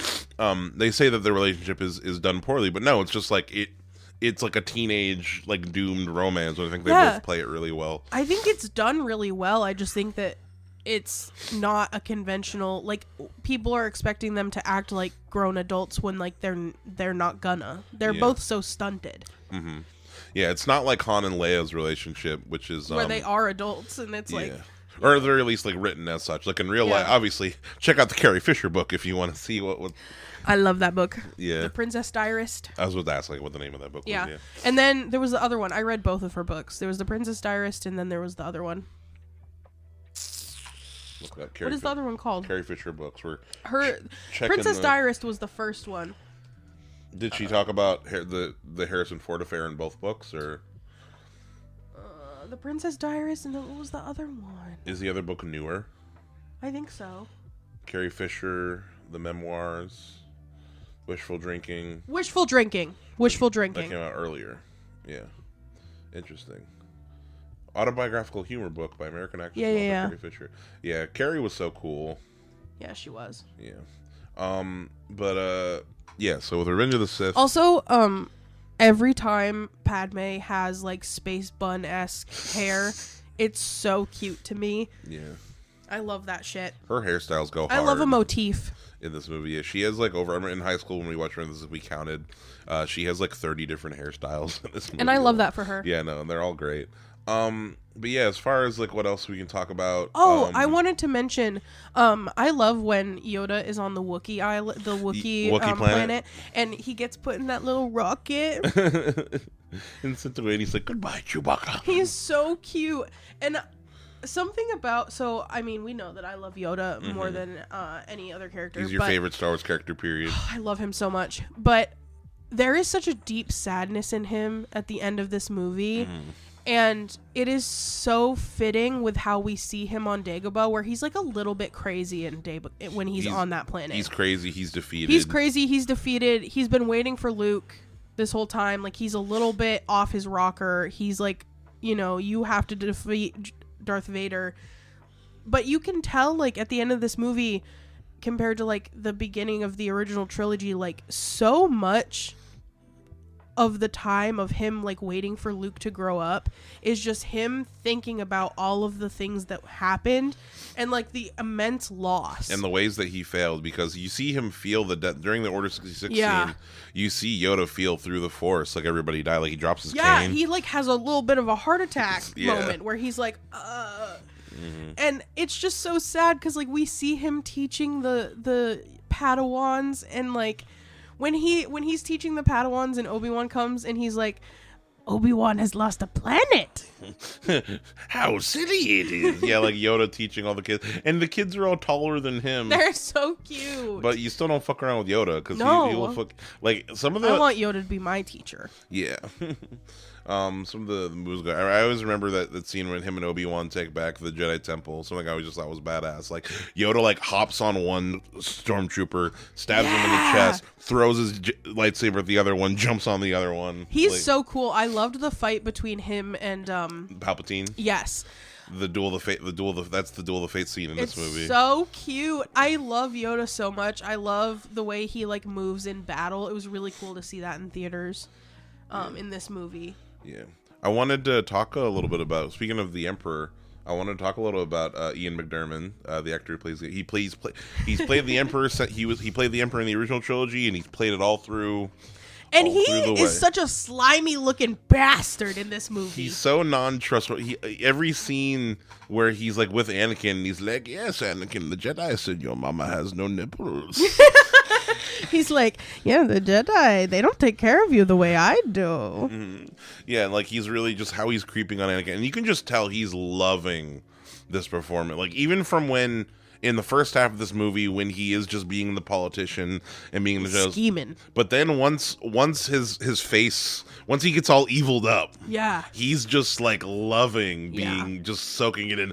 They say that the relationship is done poorly, but no, it's just like it's like a teenage like doomed romance, and I think they both play it really well. I think it's done really well. I just think that it's not a conventional, like people are expecting them to act like grown adults when like they're not gonna. They're both so stunted. Mm-hmm. Yeah, it's not like Han and Leia's relationship, which is where they are adults, and it's like. Or at the very least, like written as such. Like in real life, obviously, check out the Carrie Fisher book if you want to see what. I love that book. Yeah, The Princess Diarist. I was about to ask like what the name of that book was. Yeah, and then there was the other one. I read both of her books. There was The Princess Diarist, and then there was the other one. Look up Carrie. What is the other one called? Carrie Fisher books. Her Princess Diarist was the first one. Did she talk about the Harrison Ford affair in both books, or? The Princess Diarist, and then what was the other one? Is the other book newer? I think so. Carrie Fisher, The Memoirs, Wishful Drinking. That came out earlier. Yeah. Interesting. Autobiographical humor book by American actress Carrie Fisher. Yeah, Carrie was so cool. Yeah, she was. Yeah. Yeah, so with Revenge of the Sith. Also, every time Padme has like space bun-esque hair, it's so cute to me. Yeah. I love that shit. Her hairstyles go hard. I love a motif. In this movie, yeah, she has like over. In high school when we watched this, we counted. She has like 30 different hairstyles in this movie. And I love that for her. Yeah, no, and they're all great. But yeah, as far as like what else we can talk about. Oh, I wanted to mention, I love when Yoda is on the Wookiee island, the Wookiee planet, and he gets put in that little rocket. And sent away, and he's like, "Goodbye, Chewbacca." He's so cute, and something about I mean, we know that I love Yoda more than any other character. He's your favorite Star Wars character, period. I love him so much, but there is such a deep sadness in him at the end of this movie. And it is so fitting with how we see him on Dagobah, where he's like a little bit crazy when he's on that planet. He's crazy. He's defeated. He's crazy. He's defeated. He's been waiting for Luke this whole time. Like, he's a little bit off his rocker. He's like, you have to defeat Darth Vader. But you can tell, like, at the end of this movie, compared to, like, the beginning of the original trilogy, like, so much of the time of him like waiting for Luke to grow up is just him thinking about all of the things that happened and like the immense loss and the ways that he failed, because you see him feel the death during the Order 66 scene. You see Yoda feel through the Force like everybody died, like he drops his cane. He like has a little bit of a heart attack moment where he's like and it's just so sad because like we see him teaching the Padawans, and like when he's teaching the Padawans and Obi-Wan comes and he's like, Obi-Wan has lost a planet. How silly it is. Yeah, like Yoda teaching all the kids. And the kids are all taller than him. They're so cute. But you still don't fuck around with Yoda, because he will fuck. Like, some of the... I want Yoda to be my teacher. Yeah. Some of the movies. I always remember that scene when him and Obi-Wan take back the Jedi Temple. Something I always just thought was badass. Like, Yoda like hops on one stormtrooper, stabs him in the chest, throws his lightsaber at the other one, jumps on the other one. He's like, so cool. I loved the fight between him and Palpatine. Yes. That's the duel of the fate scene in this movie. It's so cute. I love Yoda so much. I love the way he like moves in battle. It was really cool to see that in theaters in this movie. Yeah. I wanted to talk a little bit about, speaking of the Emperor, I wanted to talk a little about Ian McDiarmid, the actor who plays he's played the Emperor. He played the Emperor in the original trilogy, and he's played it all through. And he is such a slimy looking bastard in this movie. He's so non-trustworthy. Every scene where he's like with Anakin, he's like, "Yes, Anakin, the Jedi said your mama has no nipples." He's like, "Yeah, the Jedi, they don't take care of you the way I do." Mm-hmm. Yeah, like he's really just how he's creeping on Anakin. And you can just tell he's loving this performance. Like, even from when... in the first half of this movie, when he is just being the politician and being the scheming, but then once his face, once he gets all eviled up, he's just like loving being just soaking it in.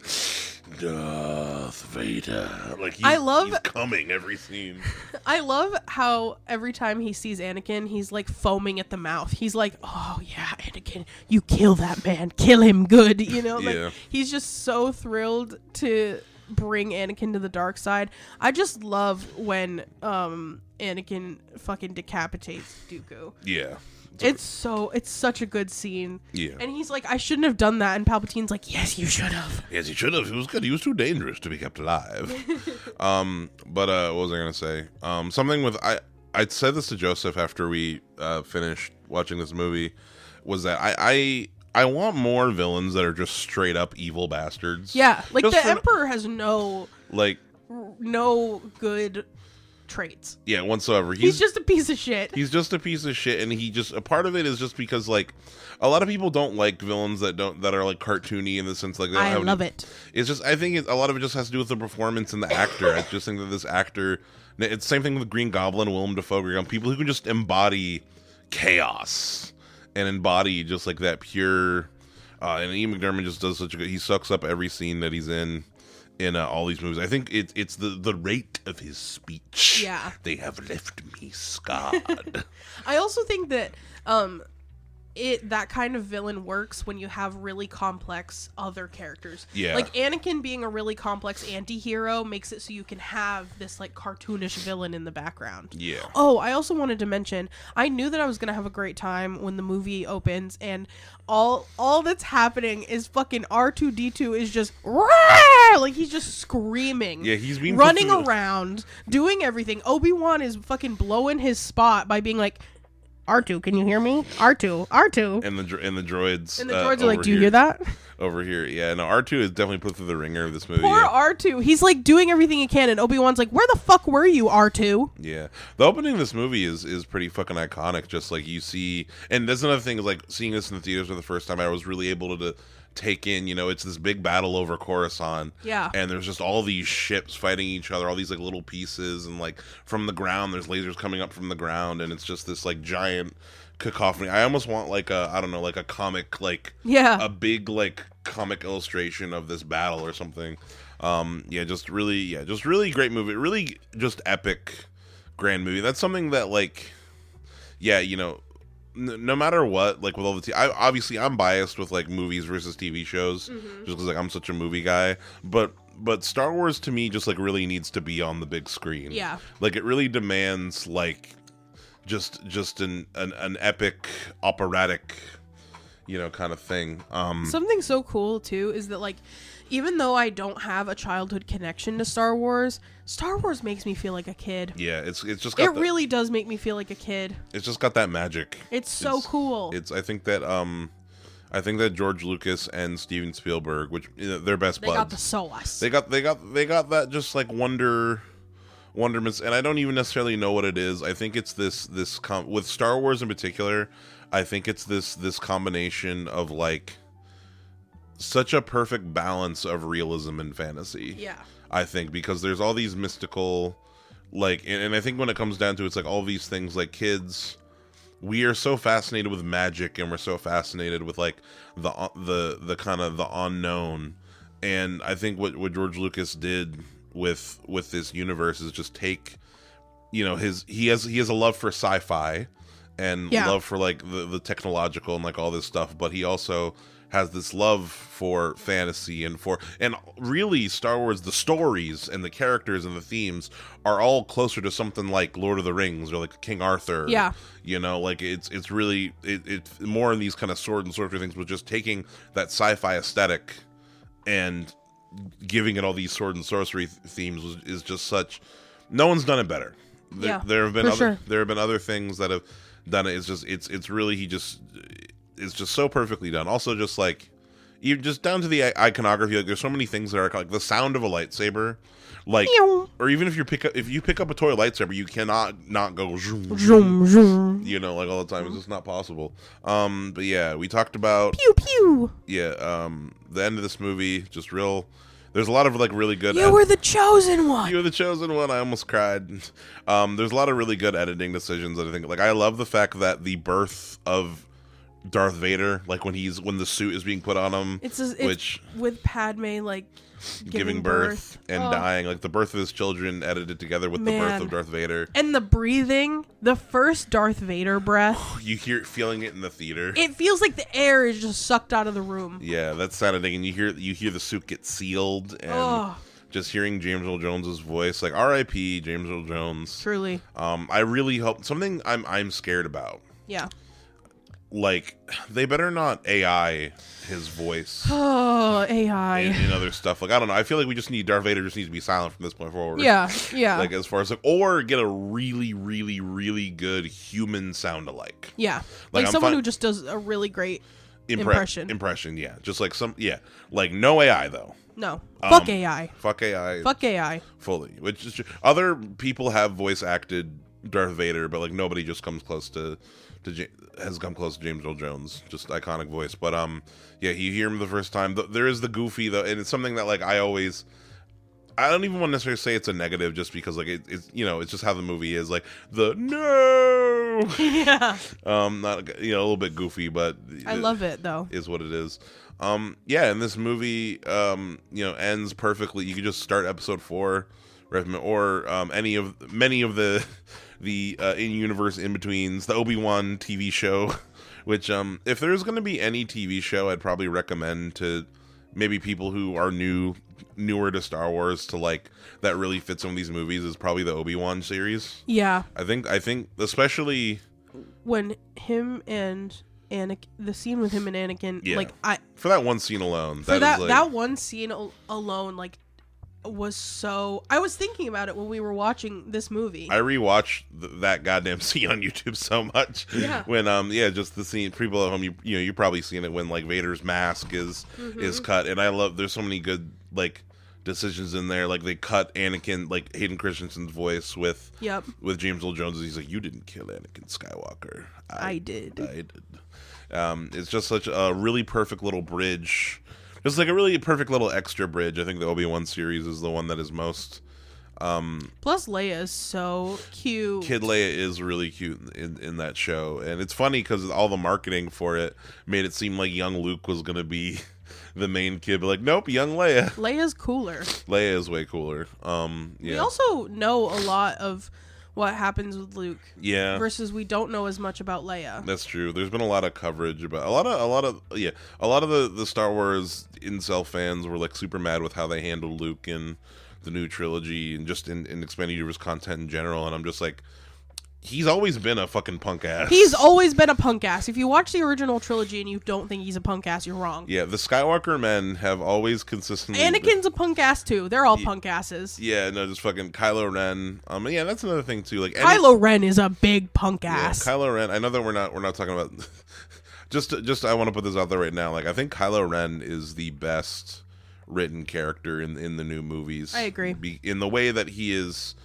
Darth Vader, like he's coming every scene. I love how every time he sees Anakin, he's like foaming at the mouth. He's like, "Oh yeah, Anakin, you kill that man, kill him good." Like he's just so thrilled to bring Anakin to the dark side. I just love when Anakin fucking decapitates Dooku. Yeah. It's such a good scene. Yeah. And he's like, "I shouldn't have done that." And Palpatine's like, "Yes, you should have." Yes, he should have. It was good. He was too dangerous to be kept alive. But what was I going to say? Something with... I said this to Joseph after we finished watching this movie, was that I want more villains that are just straight up evil bastards. Yeah, like just the Emperor has no good traits. Yeah, whatsoever. He's just a piece of shit. He's just a piece of shit, and a part of it is just because like a lot of people don't like villains that are like cartoony in the sense like they don't have it. It's just I think a lot of it just has to do with the performance and the actor. I just think that this actor. It's the same thing with Green Goblin, Willem Dafoe, people who can just embody chaos. And embody just like that pure, and Ian McDiarmid just does such a good. He sucks up every scene that he's in all these movies. I think it's the rate of his speech. Yeah, they have left me scarred. I also think that that kind of villain works when you have really complex other characters. Yeah. Like Anakin being a really complex anti-hero makes it so you can have this like cartoonish villain in the background. Yeah. Oh, I also wanted to mention, I knew that I was going to have a great time when the movie opens, and all that's happening is fucking R2-D2 is just like he's just screaming. Yeah, he's being running around, doing everything. Obi-Wan is fucking blowing his spot by being like, R2, can you hear me? R2. And the droids. And the droids are like, do you hear that? Over here. Yeah, no, R2 is definitely put through the ringer of this movie. Poor R2. He's like doing everything he can, and Obi-Wan's like, where the fuck were you, R2? Yeah. The opening of this movie is pretty fucking iconic. Just like you see, and that's another thing, is like seeing this in the theaters for the first time, I was really able to take in, it's this big battle over Coruscant. Yeah. And there's just all these ships fighting each other, all these like little pieces, and like from the ground there's lasers coming up from the ground, and it's just this like giant cacophony. I almost want like a comic, like a big like comic illustration of this battle or something. Just really great movie. Really just epic grand movie. That's something that like no matter what, like with all the obviously I'm biased with like movies versus TV shows, just because like I'm such a movie guy, but Star Wars to me just like really needs to be on the big screen. Yeah, like it really demands like just an epic operatic kind of thing. Something so cool too is that like, even though I don't have a childhood connection to Star Wars makes me feel like a kid. Yeah, it's just got really does make me feel like a kid. It's just got that magic. It's so cool. I think that George Lucas and Steven Spielberg, which they're best buds. They got the sauce. They got that just like wonderment, and I don't even necessarily know what it is. I think it's this with Star Wars in particular. I think it's this combination of like such a perfect balance of realism and fantasy. Yeah. I think because there's all these mystical, like, and I think when it comes down to it, it's like all these things, like kids, we are so fascinated with magic, and we're so fascinated with like the kind of the unknown, and I think what George Lucas did with this universe is just take, he has a love for sci-fi and love for like the technological and like all this stuff, but he also has this love for fantasy and really Star Wars, the stories and the characters and the themes are all closer to something like Lord of the Rings or like King Arthur. Yeah. Like it's really it's more in these kind of sword and sorcery things, but just taking that sci-fi aesthetic and giving it all these sword and sorcery themes is just such. No one's done it better. There have been other things that have done it. It's just it's really it's just so perfectly done. Also, just like you just down to the iconography. Like there's so many things that are like the sound of a lightsaber, like or even if you pick up a toy lightsaber, you cannot not go zoom, zoom, zoom. Like all the time. It's just not possible. But yeah, we talked about pew pew. Yeah, the end of this movie just real. There's a lot of like really good. You were the chosen one. You were the chosen one. I almost cried. There's a lot of really good editing decisions that I think. Like I love the fact that the birth of Darth Vader, like when the suit is being put on him, it's with Padme like giving birth and dying, like the birth of his children edited together with the birth of Darth Vader, and the breathing, the first Darth Vader breath. You feeling it in the theater. It feels like the air is just sucked out of the room. Yeah, that's Saturday, and you hear the suit get sealed, and just hearing James Earl Jones's voice, like R.I.P. James Earl Jones. Truly. I really hope something I'm scared about. Yeah. Like, they better not AI his voice. Oh, AI. And other stuff. Like, I don't know. I feel like we just need Darth Vader just needs to be silent from this point forward. Yeah. Like, as far as, like, or get a really, really, really good human sound-alike. Yeah. Like someone who just does a really great impression. Yeah. Just like like, no AI, though. No. Fuck AI. Fuck AI. Fuck AI. Fully. Which is other people have voice acted Darth Vader, but, like, nobody just comes close to has come close to James Earl Jones, just iconic voice. But you hear him the first time. There is the goofy though, and it's something that like I don't even want to necessarily say it's a negative, just because like it's it's just how the movie is. Like the no, yeah, not a little bit goofy, but I love it though. Is what it is. And this movie ends perfectly. You could just start episode 4, or many of the the in-universe in-betweens, the Obi-Wan TV show, which if there's going to be any TV show, I'd probably recommend to maybe people who are newer to Star Wars to like that really fits some of these movies is probably the Obi-Wan series. Yeah. I think especially when him and Anakin, the scene with him and Anakin, for that one scene alone, that one scene alone, like, was so. I was thinking about it when we were watching this movie. I rewatched that goddamn scene on YouTube so much. Yeah. When just the scene. People at home, you probably seen it when like Vader's mask is cut, and I love. There's so many good like decisions in there. Like they cut Anakin, like Hayden Christensen's voice with James Earl Jones. He's like, "You didn't kill Anakin Skywalker. I did." It's just such a really perfect little bridge. It's like a really perfect little extra bridge. I think the Obi-Wan series is the one that is most. Plus, Leia is so cute. Kid Leia is really cute in that show, and it's funny because all the marketing for it made it seem like young Luke was going to be the main kid, but like, nope, young Leia. Leia's cooler. Leia is way cooler. We also know a lot of what happens with Luke. Yeah. Versus we don't know as much about Leia. That's true. There's been a lot of coverage about a lot of the Star Wars incel fans were like super mad with how they handled Luke in the new trilogy and just in expanded universe content in general, and I'm just like, he's always been a fucking punk ass. He's always been a punk ass. If you watch the original trilogy and you don't think he's a punk ass, you're wrong. Yeah, the Skywalker men have always consistently... Anakin's a punk ass, too. They're all punk asses. Yeah, no, just fucking Kylo Ren. Yeah, that's another thing, too. Like Kylo Ren is a big punk ass. Yeah, Kylo Ren, I know that we're not talking about... just I want to put this out there right now. Like, I think Kylo Ren is the best written character in the new movies. I agree. In the way that he is...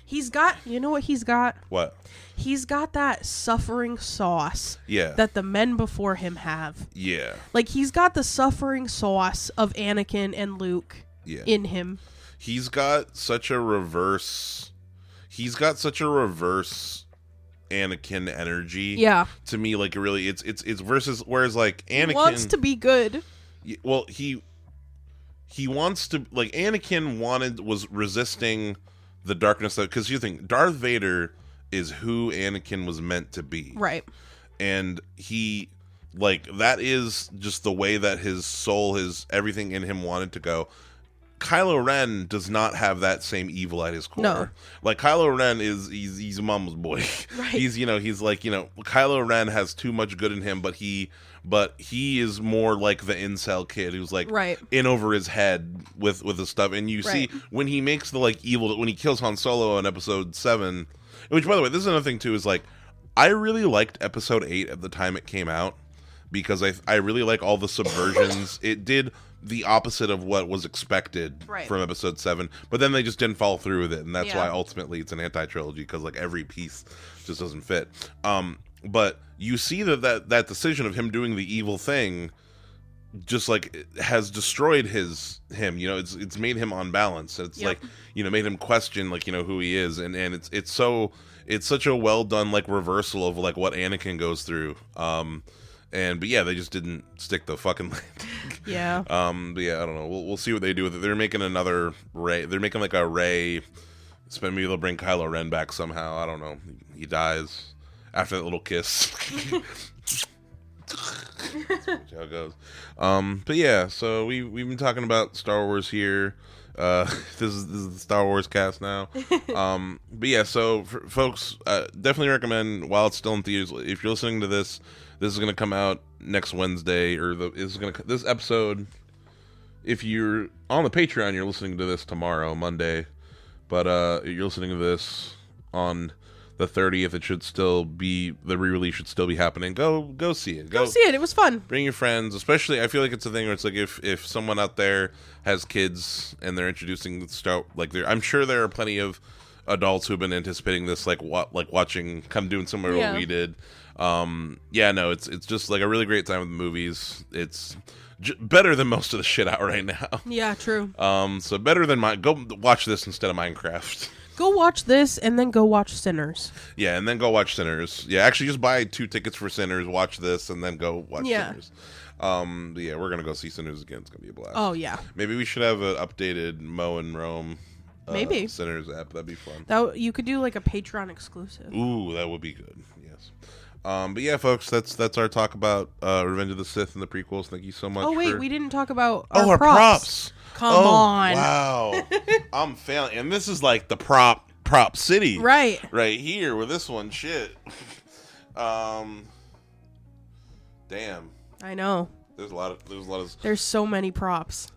He's got, you know what he's got? What? He's got that suffering sauce that the men before him have. Yeah. Like, he's got the suffering sauce of Anakin and Luke in him. He's got such a reverse Anakin energy. Yeah. To me, like, really, it's versus, whereas, like, Anakin... He wants to be good. Well, he wants to, like, Anakin was resisting... the darkness, because you think Darth Vader is who Anakin was meant to be, right? And he, like, that is just the way that his soul, his everything in him wanted to go. Kylo Ren does not have that same evil at his core. No. Like, Kylo Ren he's a mama's boy. Right. He's like, Kylo Ren has too much good in him, but he is more like the incel kid who's like in over his head with the stuff. And you see when he makes the like evil, when he kills Han Solo in episode 7, which, by the way, this is another thing too, is like, I really liked episode 8 at the time it came out because I really like all the subversions. It did the opposite of what was expected from episode 7, but then they just didn't follow through with it, and that's why ultimately it's an anti-trilogy, because like every piece just doesn't fit. But you see that decision of him doing the evil thing just like has destroyed him. It's made him unbalanced. It's like, made him question like, who he is, and it's such a well done like reversal of like what Anakin goes through. But yeah, they just didn't stick the fucking landing. Yeah. But yeah, I don't know. We'll see what they do with it. They're making another Rey. They're making like a Rey. Maybe they'll bring Kylo Ren back somehow. I don't know. He dies after that little kiss. That's how it goes. But yeah, so we've been talking about Star Wars here. This is the Star Wars cast now. But yeah, so for folks, definitely recommend while it's still in theaters. If you're listening to this is going to come out next Wednesday, or this episode. If you're on the Patreon, you're listening to this tomorrow, Monday. But you're listening to this on the 30th. It should still be, the re-release should still be happening. Go see it. Go see it. It was fun. Bring your friends. Especially, I feel like it's a thing where it's like if someone out there has kids and they're introducing Star, like I'm sure there are plenty of adults who've been anticipating this, like watching, kind of doing similar to what we did. It's just like a really great time with the movies. It's better than most of the shit out right now. Yeah, true. So better than go watch this instead of Minecraft. Go watch this and then go watch Sinners. Yeah, and then go watch Sinners. Yeah, actually just buy 2 tickets for Sinners, watch this, and then go watch Sinners. But yeah, we're gonna go see Sinners again. It's gonna be a blast. Oh yeah. Maybe we should have an updated Mo and Rome Maybe. Sinners app. That'd be fun. That you could do like a Patreon exclusive. Ooh, that would be good. Yes. But yeah, folks, that's our talk about Revenge of the Sith and the prequels. Thank you so much. Oh wait, we didn't talk about our our props. Come on. Wow. I'm failing. And this is like the prop city. Right. Right here with this one. Shit. Damn. I know. There's so many props.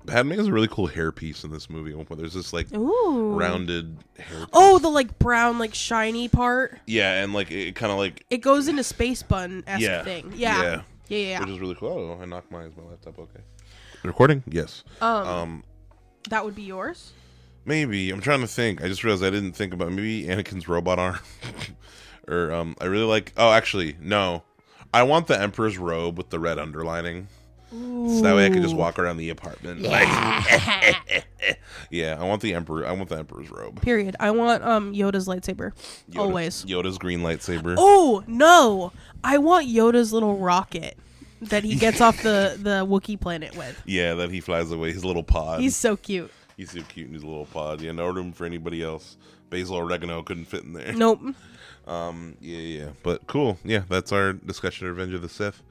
Padme has a really cool hairpiece in this movie. There's this like rounded hair. Oh, the like brown, like shiny part. Yeah, and like it kind of like it goes into space bun-esque thing. Yeah. Which is really cool. Oh, I knocked my laptop. Okay. Recording? Yes. That would be yours? Maybe. I'm trying to think. I just realized I didn't think about maybe Anakin's robot arm. Or I really like. Oh, actually, no. I want the Emperor's robe with the red underlining. Ooh. So that way I could just walk around the apartment. Yeah. Yeah, I want the Emperor's robe. Period. I want Yoda's lightsaber. Always. Yoda's green lightsaber. Oh, no. I want Yoda's little rocket that he gets off the Wookiee planet with. Yeah, that he flies away, his little pod. He's so cute. He's so cute in his little pod. Yeah, no room for anybody else. Basil Oregano couldn't fit in there. Nope. Yeah. But cool. Yeah, that's our discussion of Revenge of the Sith.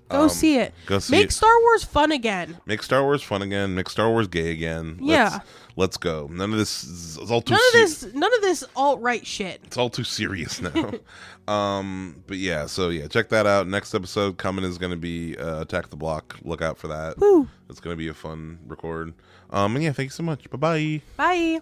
Go see it. Make Star Wars fun again. Make Star Wars fun again. Make Star Wars gay again. Yeah. Let's go. None of this is all too None of this alt-right shit. It's all too serious now. But yeah, so yeah, check that out. Next episode coming is going to be Attack the Block. Look out for that. Woo. It's going to be a fun record. And yeah, thank you so much. Bye-bye. Bye.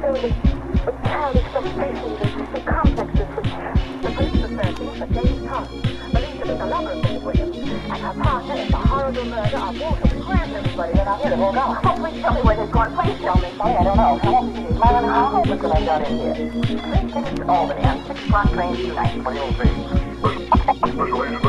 With childish frustrations and complexes which the police are searching for James Thomas, believed to be the lover of Miss Williams, and her partner in the horrible murder of Walter. Grant everybody that I'm here to hold on. Oh, please tell me where they've gone. Please tell me. Sorry, I don't know. How hope is going on in here? 3 tickets to Albany on 6 o'clock train tonight. What do you think? Special agent.